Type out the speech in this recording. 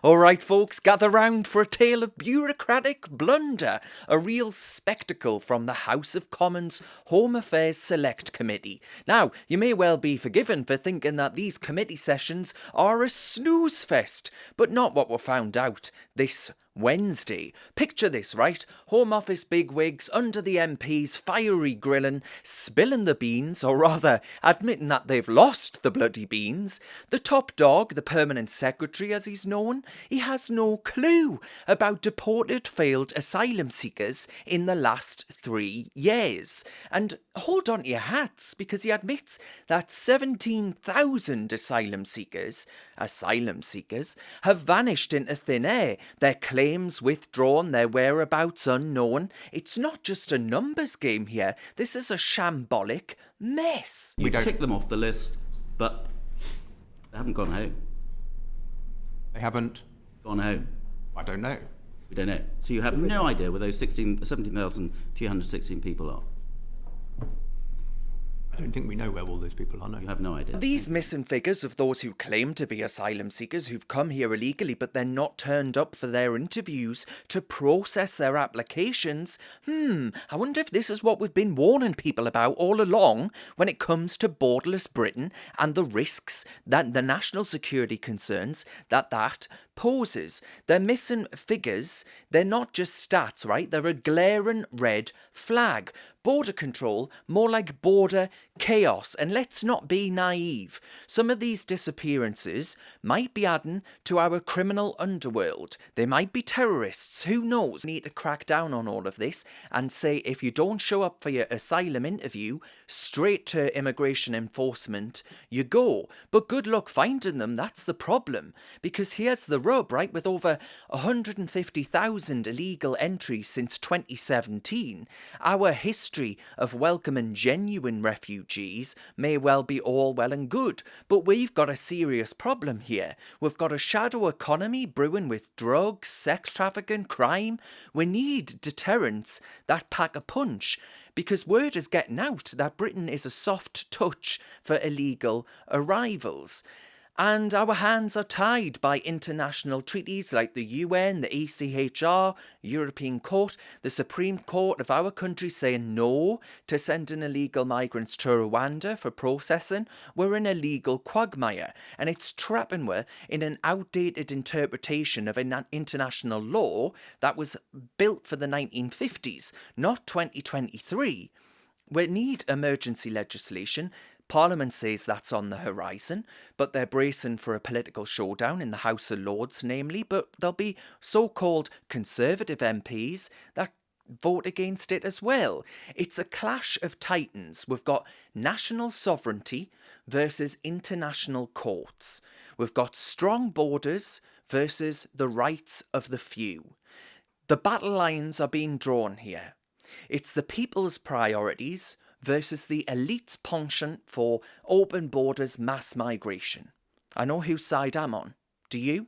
Alright folks, gather round for a tale of bureaucratic blunder, a real spectacle from the House of Commons Home Affairs Select Committee. Now, you may well be forgiven for thinking that these committee sessions are a snooze fest, but not what we found out this Wednesday. Picture this, right? Home Office bigwigs under the MPs fiery grilling, spilling the beans, or rather admitting that they've lost the bloody beans. The top dog, the permanent secretary as he's known, he has no clue about deported failed asylum seekers in the last 3 years. And hold on to your hats, because he admits that 17,000 asylum seekers have vanished into thin air, their claims withdrawn, their whereabouts unknown. It's not just a numbers game here, this is a shambolic mess. You tick them off the list, but they haven't gone home. They haven't gone home. I don't know. We don't know. So you have no idea where those 17,316 people are. I don't think we know where all those people are, no. You have no idea. These missing figures of those who claim to be asylum seekers who've come here illegally but they're not turned up for their interviews to process their applications. I wonder if this is what we've been warning people about all along when it comes to borderless Britain and the risks that the national security concerns that poses. They're missing figures. They're not just stats, right? They're a glaring red flag. Border control, more like border chaos. And let's not be naive. Some of these disappearances might be adding to our criminal underworld. They might be terrorists. Who knows? We need to crack down on all of this and say if you don't show up for your asylum interview, straight to immigration enforcement you go. But good luck finding them. That's the problem. Because here's the rub, right? With over 150,000 illegal entries since 2017, our history of welcoming genuine refugees may well be all well and good, but we've got a serious problem here. We've got a shadow economy brewing with drugs, sex trafficking, crime. We need deterrents that pack a punch, because word is getting out that Britain is a soft touch for illegal arrivals. And our hands are tied by international treaties like the UN, the ECHR, European Court, the Supreme Court of our country saying no to sending illegal migrants to Rwanda for processing. We're in a legal quagmire, and it's trapping us in an outdated interpretation of an international law that was built for the 1950s, not 2023. We need emergency legislation. Parliament says that's on the horizon, but they're bracing for a political showdown in the House of Lords, namely, but there'll be so-called Conservative MPs that vote against it as well. It's a clash of titans. We've got national sovereignty versus international courts. We've got strong borders versus the rights of the few. The battle lines are being drawn here. It's the people's priorities versus the elite's penchant for open borders mass migration. I know whose side I'm on. Do you?